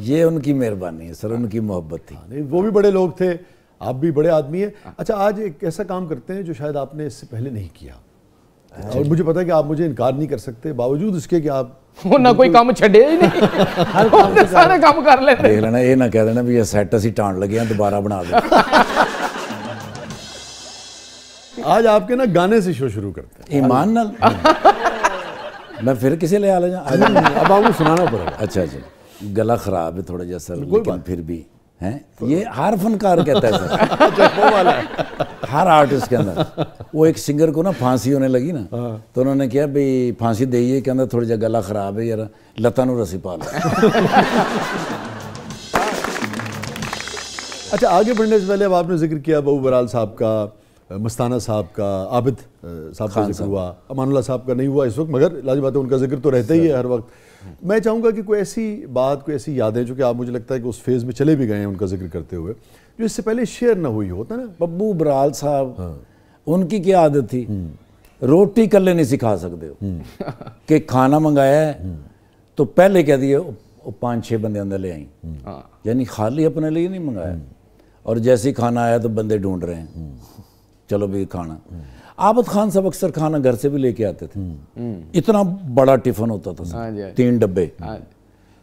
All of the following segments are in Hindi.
ये उनकी मेहरबानी है सर, उनकी मोहब्बत थी। नहीं, वो भी बड़े लोग थे, आप भी बड़े आदमी हैं। अच्छा, आज एक ऐसा काम करते हैं जो शायद आपने इससे पहले नहीं किया, और मुझे पता है कि आप मुझे इनकार नहीं कर सकते, बावजूद इसके कि आप वो ना कोई काम छड़े ही नहीं, हर काम के सारे काम कर लेते। देख लेना, ये ना कह देना भी ये सेट असी टाण लगे हैं, दोबारा बना दो। आज आपके ना गाने से शो शुरू करते हैं। ईमान नाल मैं फिर किसे ले आ ले जा। अब आपको सुनाना पड़ेगा। अच्छा अच्छा, गला खराब है थोड़ा जैसा, लेकिन फिर भी हैं, ये हर फनकार कहता है सर। वो वाला है। हर आर्टिस्ट के अंदर। वो एक सिंगर को ना फांसी होने लगी ना, तो उन्होंने किया भाई फांसी दे के अंदर थोड़ी जा गला खराब है यार, लता नु रसी पा लो। अच्छा, आगे बढ़ने से पहले अब आपने जिक्र किया बहू बराल साहब का, मस्ताना साहब का, आबिद साहब का जिक्र हुआ, अमानुल्लाह साहब का नहीं हुआ इस वक्त, मगर लाज़िम बात है उनका जिक्र तो रहता ही है हर वक्त। मैं चाहूँगा कि कोई ऐसी बात, कोई ऐसी यादें जो कि आप, मुझे लगता है कि उस फेज़ में चले भी गए हैं उनका जिक्र करते हुए, जो इससे पहले शेयर ना हुई होता ना। बब्बू बराल साहब, उनकी क्या आदत थी, रोटी कल्ले नहीं सिखा सकते हो कि खाना मंगाया है तो पहले कह दिए 5-6 बंदे अंदर ले आई, यानी खाली अपने लिए नहीं मंगाया। और जैसे ही खाना आया तो बंदे ढूंढ रहे हैं, चलो भी खाना। आबद खान साहब अक्सर खाना घर से भी लेके आते थे, इतना बड़ा टिफिन होता था, 3 डब्बे।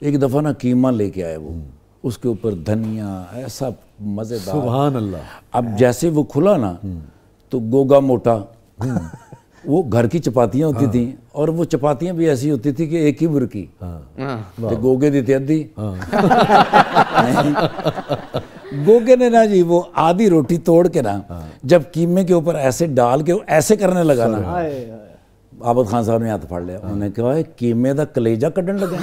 एक दफा ना कीमा लेके आए वो, उसके ऊपर धनिया, ऐसा मजेदार, सुभान अल्लाह। अब जैसे वो खुला ना तो गोगा मोटा, वो घर की चपातियां होती थी, और वो चपातियां भी ऐसी होती थी कि एक ही बुरकी, तो गोगे दी थी अद्धी। गोगे ने ना जी वो आधी रोटी तोड़ के ना, जब कीमे के ऊपर ऐसे डाल के ऐसे करने लगा ना, आबद खान साहब ने हाथ फाड़ लिया। उन्होंने कहा कीमे दा कलेजा कड्ढन लगे।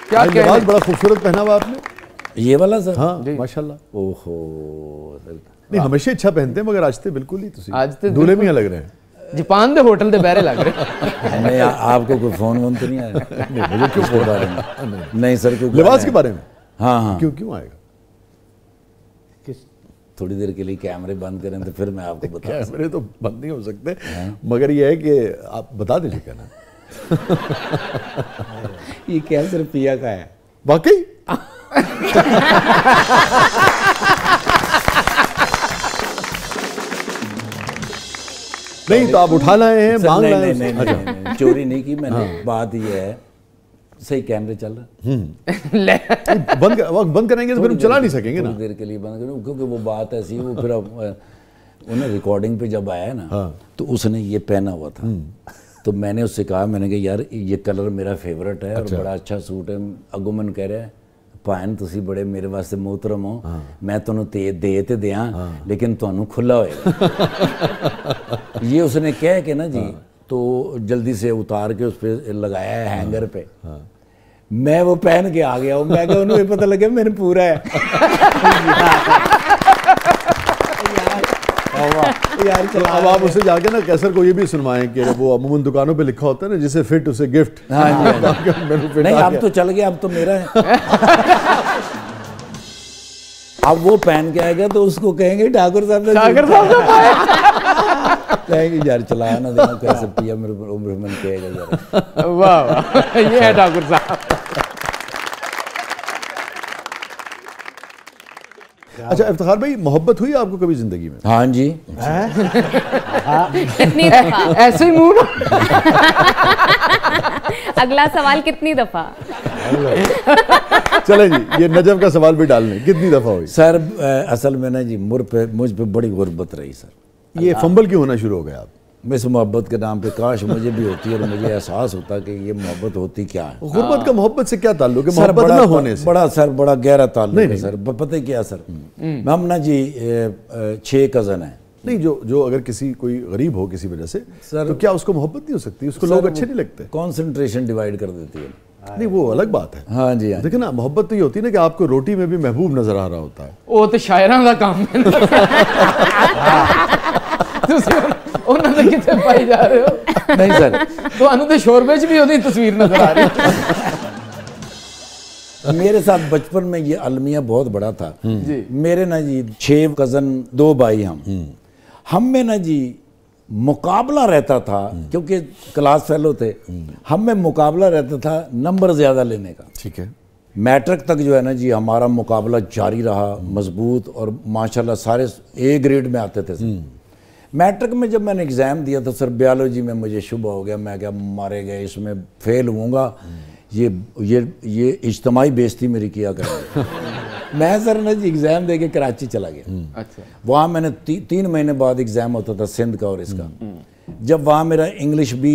क्या लिबास बड़ा खूबसूरत पहना हुआ आपने, ये वाला सर। हाँ माशाल्लाह। ओहो, नहीं हमेशा अच्छा पहनते हैं, मगर आज तो बिल्कुल ही आज तो दूल्हे मियां लग रहे हैं। जापान के होटल के बहरे लग रहे। नहीं, आपको कोई फोन वोन तो नहीं आया? नहीं, मुझे क्यों के बारे में नहीं सर, कोई लिबास के बारे में? हाँ हाँ, क्यों आएगा? थोड़ी देर के लिए कैमरे बंद करें तो फिर मैं आपको बता। कैमरे तो बंद नहीं हो सकते, मगर ये है कि आप बता दीजिए क्या ना। ये क्या सर पिया का है वाकई? नहीं तो आप उठा लाए हैं, मांग लाए हैं? नहीं, चोरी नहीं की मैंने। बात ये है, सही कैमरे चल रहा बंद करेंगे तो फिर हम चला नहीं सकेंगे ना। देर के लिए बंद करें, क्योंकि वो बात ऐसी, वो फिर उन्हें रिकॉर्डिंग पे जब आया ना, तो उसने ये पहना हुआ था, तो मैंने उससे कहा, मैंने कहा यार ये कलर मेरा फेवरेट है, और बड़ा अच्छा सूट है। अगो मैंने कह रहा है भान तुसी बड़े मेरे वास्ते मोहतरम हो, मैं तुहानू दे ते दियां, लेकिन तुहानू खुला होएगा। ये उसने कह के ना जी, तो जल्दी से उतार के उस पर लगाया है हैंगर पे। मैं वो पहन के आ गया हूँ, मैं क्या उन्हें पता लगे मैंने पूरा है। यार तो अब आप उसे जाके ना कैसर को ये भी सुनवाएं कि वो अमूमन दुकानों पे लिखा होता है ना, जिसे फिट उसे गिफ्ट। हाँ जी, नहीं अब तो चल गया, अब तो मेरा है। अब वो पहन के आएगा तो उसको कहेंगे ठाकुर साहब ने, कहेंगे यार चलाया ना देखो कैसे पिया मेरे उम्र में कहेगा यार। वाह वाह, ये है ठाकुर साहब। अच्छा इफ्तिखार भाई, मोहब्बत हुई आपको कभी जिंदगी में? हाँ जी। कितनी दफा? ऐसे ही मुंह। अगला सवाल, कितनी दफा? चलें जी, ये नजफ का सवाल भी डाल लें, कितनी दफा हुई? सर असल में ना जी मुझ पे बड़ी गुर्बत रही सर। ये फंबल क्यों होना शुरू हो गया आप? इस मोहब्बत के नाम पे काश मुझे भी होती और मुझे एहसास होता कि ये मोहब्बत होती क्या है। गुर्बत का मोहब्बत से क्या ताल्लुक है? सर मोहब्बत ना होने से बड़ा गहरा ताल्लुक है सर। पता है क्या सर, हम ना जी 6 कज़न हैं। नहीं, जो अगर किसी कोई गरीब हो किसी वजह से सर, तो क्या उसको मोहब्बत नहीं हो सकती? उसको लोग अच्छे नहीं लगते? कॉन्सेंट्रेशन डिवाइड कर देती है। नहीं, वो अलग बात है। हाँ जी, हाँ। देखिए ना, मोहब्बत तो ये होती है ना कि आपको रोटी में भी महबूब नजर आ रहा होता है। वो तो शायरां दा काम है। उन्होंने कितने पाई जा रहे हो? नहीं सर, तो अनु तो शोरबे च भी ओदी तस्वीर नजर आ रही है। मेरे साथ बचपन में ये अलमिया बहुत बड़ा था जी। मेरे ना जी 6 कज़न 2 भाई हम में ना जी मुकाबला रहता था, क्योंकि क्लास फेलो थे, हम में मुकाबला रहता था नंबर ज़्यादा लेने का। ठीक है। मैट्रिक तक जो है ना जी हमारा मुकाबला जारी रहा मजबूत, और माशाल्लाह सारे ए ग्रेड में आते थे सर। मैट्रिक में जब मैंने एग्ज़ाम दिया तो सर बायोलॉजी में मुझे शुभ हो गया, मैं क्या मारे गए, इसमें फेल हुऊंगा, ये इज्तमाही बेइज्जती मेरी किया करेंगे। मैं सर ना जी एग्ज़ाम दे के कराची चला गया। अच्छा। वहाँ मैंने 3 महीने बाद एग्ज़ाम होता था सिंध का और इसका। जब वहाँ मेरा इंग्लिश भी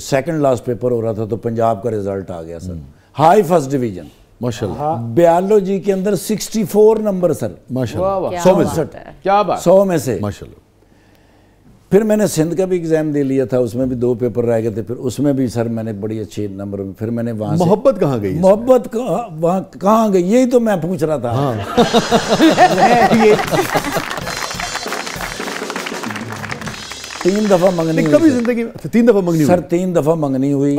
सेकंड लास्ट पेपर हो रहा था तो पंजाब का रिजल्ट आ गया सर, हाई फर्स्ट डिवीज़न माशाल्लाह। बायोलॉजी के अंदर 64 नंबर सर, माशाल्लाह। वाह, 100 में से, क्या बात। 100 में से। माशाल्लाह। फिर मैंने सिंध का भी एग्ज़ाम दे लिया था, उसमें भी 2 पेपर रह गए थे, फिर उसमें भी सर मैंने बड़ी अच्छी नंबर में, फिर मैंने वहाँ से मोहब्बत कहाँ गई? मोहब्बत वहाँ कहाँ गई, यही तो मैं पूछ रहा था। हाँ। ये 3 दफ़ा मंगनी हुई कभी सर। जिंदगी में 3 दफा मंगनी सर हुई? 3 दफ़ा मंगनी हुई।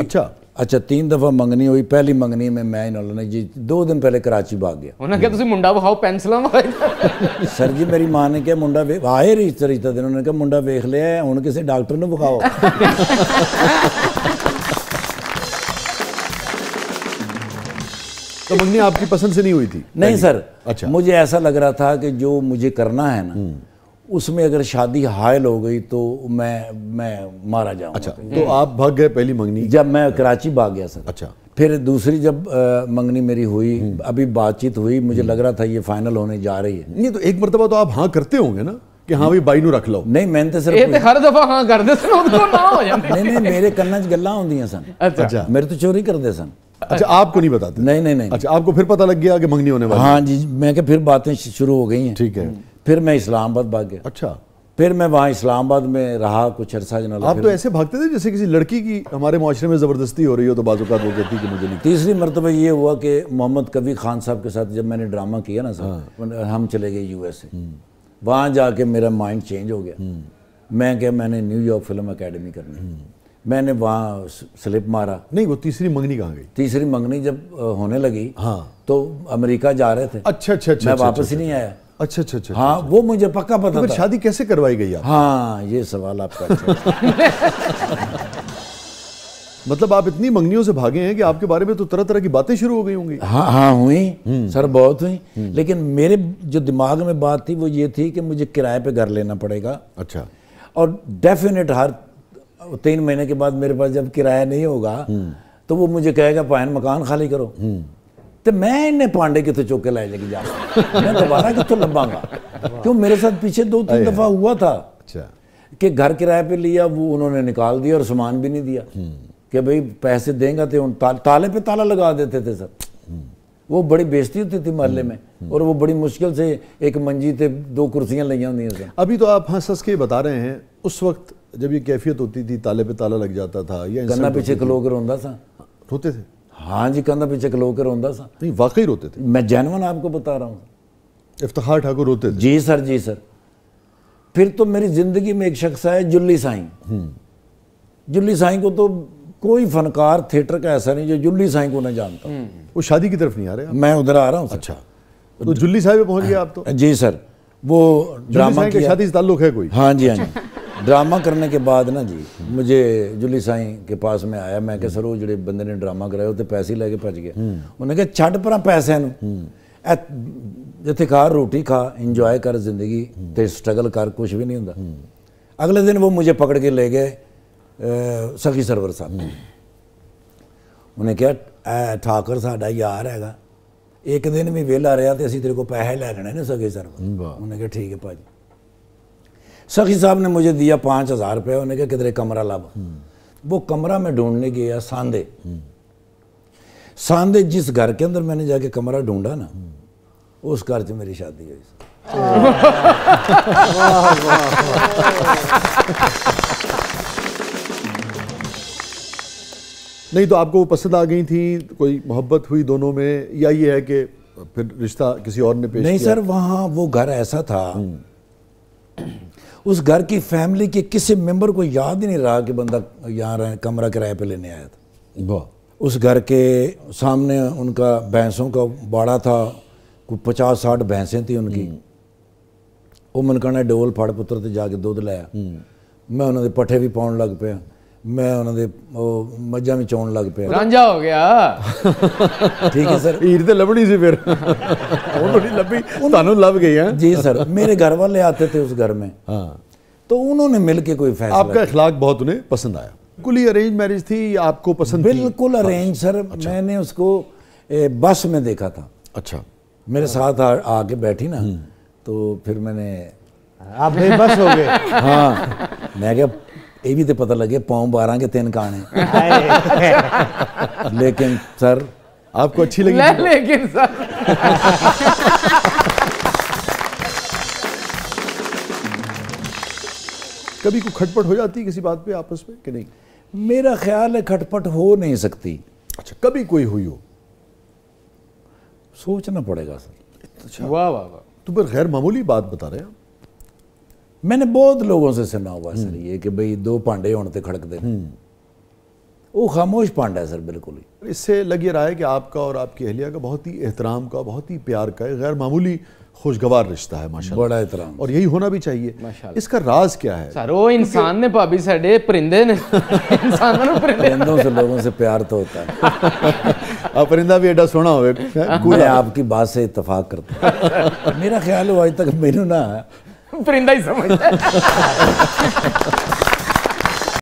अच्छा 3 दफ़ा मंगनी हुई। पहली मंगनी में मैं इन्होंने जी 2 दिन पहले कराची भाग गया। उन्हें क्या तुसी मुंडा विखाओ पेंसिलां सर जी मेरी माँ ने क्या मुंडा आए रिश्ता दिन, उन्होंने कहा मुंडा वेख लिया है, हुण किसी डॉक्टर ने विखाओ। तो मंगनी आपकी पसंद से नहीं हुई थी? नहीं सर। अच्छा। मुझे ऐसा लग रहा था कि जो मुझे करना है ना उसमें अगर शादी हायल हो गई तो मैं मारा जाऊंगा। अच्छा, तो आप भाग गए पहली मंगनी? जब मैं कराची भाग गया सर। अच्छा। फिर दूसरी जब मंगनी मेरी हुई, अभी बातचीत हुई, मुझे लग रहा था ये फाइनल होने जा रही है। नहीं तो एक मरतबा तो आप हाँ करते होंगे ना कि हाँ भाई बाई नू रख लो? नहीं मैंने तो ये सिर्फ ते हर दफा हां कर दे सन उनको ना हो जांदे। नहीं मेरे कन्ना च गल्लां होंदियां सन। अच्छा। मेरे तो चोरी करते सन। अच्छा, आपको नहीं बताते? नहीं। अच्छा, आपको फिर पता लग गया कि मंगनी होने वाली? हाँ जी, मैं क्या फिर बातें शुरू हो गई हैं। ठीक है। फिर मैं इस्लामाबाद भाग गया। अच्छा। फिर मैं वहाँ इस्लामाबाद में रहा कुछ अरसा जनाब। आप तो ऐसे भागते थे जैसे किसी लड़की की हमारे माशरे में ज़बरदस्ती हो रही हो तो बाज़-औक़ात वो कहती कि मुझे नहीं। तीसरी मरतबा ये हुआ कि मोहम्मद कबीर खान साहब के साथ जब मैंने ड्रामा किया ना सर, हम चले गए यूएसए। वहाँ जाके मेरा माइंड चेंज हो गया। मैंने न्यूयॉर्क फिल्म अकेडमी करनी, मैंने वहाँ स्लिप मारा। नहीं, वो तीसरी मंगनी कहाँ गई? तीसरी मंगनी जब होने लगी हाँ तो अमेरिका जा रहे थे। अच्छा। मैं वापस ही नहीं आया। अच्छा। हाँ वो मुझे पक्का पता तो था। शादी कैसे करवाई गई आप? हाँ ये सवाल आपका अच्छा। मतलब आप इतनी मंगनियों से भागे हैं कि आपके बारे में तो तरह तरह की बातें शुरू हो गई होंगी। हाँ हुई सर, बहुत हुई। लेकिन मेरे जो दिमाग में बात थी वो ये थी कि मुझे किराए पे घर लेना पड़ेगा। अच्छा। और डेफिनेट हर 3 महीने के बाद मेरे पास जब किराया नहीं होगा तो वो मुझे कहेगा पायन मकान खाली करो। तो मैं इन्हें पांडे कितने चौके लाई लेके जा मैं दोबारा कितों लभांगा, क्यों मेरे साथ पीछे 2-3 दफा हुआ था। अच्छा। कि घर किराए पे लिया, वो उन्होंने निकाल दिया और सामान भी नहीं दिया कि भाई पैसे देंगे तो ताले पे ताला लगा देते थे सर। वो बड़ी बेइज्जती होती थी मोहल्ले में, और वो बड़ी मुश्किल से एक मंजी थे 2 कुर्सियां लगी होंगी सर। अभी तो आप हंस के बता रहे हैं, उस वक्त जब ये कैफियत होती थी ताले पे ताला लग जाता था या कंधा पीछे खलो कर रोंदा सा। रोते थे? हाँ जी, कंधा पीछे खलो कर रोंदा सा। नहीं वाकई रोते थे? मैं जेन्युइन आपको बता रहा हूँ। इफ्तिखार ठाकुर रोते थे? जी सर। फिर तो मेरी जिंदगी में एक शख्स आया जुल्ली साईं। जुल्ली साईं को तो कोई फनकार थिएटर का ऐसा नहीं जो जुल्ली साईं को न जानता। वो शादी की तरफ नहीं आ रहे आप? मैं उधर आ रहा हूँ। अच्छा, तो जुल्ली साहब पे पहुंच गया आप तो? जी सर। वो ड्रामा की शादी से ताल्लुक है कोई? हाँ जी। ड्रामा करने के बाद ना जी मुझे जुल्ली साईं के पास में आया। मैं सर वो जो बंदे ने ड्रामा कराया वो तो पैसे लेके भज गया। उन्हें कहा छड़ पर पैसे जिथे खा रोटी खा, इंजॉय कर जिंदगी ते स्ट्रगल कर, कुछ भी नहीं होंदा। अगले दिन वो मुझे पकड़ के ले गए सखी सरवर साहब। उन्हें कहा ठाकर साडा यार हैगा, एक दिन भी वेला रहा तो असीं तेरे को पैसे लै लेने ने सखी सरवर। उन्हें कहा ठीक है भाजी। सखी साहब ने मुझे दिया 5000 रुपये। उन्हें कहा किधरे कमरा लब। वो कमरा में ढूंढने गया सांदे जिस घर के अंदर मैंने जाके कमरा ढूंढा ना, उस घर से मेरी शादी हुई। नहीं तो आपको वो पसंद आ गई थी, कोई मोहब्बत हुई दोनों में, या ये है कि फिर रिश्ता किसी और ने पेश नहीं किया? सर, वहाँ वो घर ऐसा था, उस घर की फैमिली के किसी मेंबर को याद ही नहीं रहा कि बंदा यहाँ कमरा किराए पे लेने आया था। वाह। उस घर के सामने उनका भैंसों का बाड़ा था, कोई 50-60 भैंसें थी उनकी। वो मनकाना डोल फाड़ पुत्र ते जाके दूध लाया। मैं उन्होंने पट्ठे भी पाउण लग पिया, मैं उन्होंने मज्झां भी चोण लग पिया। रांझा हो गया। ठीक है सर। हीर तो लभनी सी फिर उन्होंने नहीं लभी, तुहानू लभ गई है। जी सर, मेरे घर वाले आते थे उस घर में, हाँ, तो उन्होंने मिलके कोई फैसला आपका अखलाक बहुत उन्हें पसंद आया। बिल्कुल ही अरेंज मैरिज थी, आपको पसंद थी? बिल्कुल अरेंज सर। मैंने उसको बस में देखा था। अच्छा, मेरे साथ आके बैठी ना, तो फिर मैंने आप बेबस हो गए। हाँ, मैं क्या ये भी तो पता लगे पाँव 12 के 3 काने। लेकिन सर आपको अच्छी लगी? लेकिन सर कभी कोई खटपट हो जाती है किसी बात पे आपस में कि नहीं? मेरा ख्याल है खटपट हो नहीं सकती। अच्छा, कभी कोई हुई हो? सोचना पड़ेगा सर। वाह वाह वाह। तो फिर गैर मामूली बात बता रहे हैं आप। मैंने बहुत लोगों से सुना हुआ सर ये कि भाई 2 भांडे होने ते खड़कते, वो खामोश भांडा है सर बिल्कुल ही। इससे लग ये रहा है कि आपका और आपकी अहलिया का बहुत ही एहतराम का, बहुत ही प्यार का, गैर मामूली खुशगवार रिश्ता है माशाल्लाह। बड़ा एहतराम, और यही होना भी चाहिए। माशाल्लाह। इसका राज क्या है? सर वो इंसान ने भाभी साडे परिंदे ने इंसानों ने परिंदे। परिंदों से लोगों से प्यार तो होता है। आप परिंदा भी एडा सोना होवे। मैं आपकी बात से इत्तेफाक करता हूँ। मेरा ख्याल है आज तक मैनू ना परिंदा ही समझता है।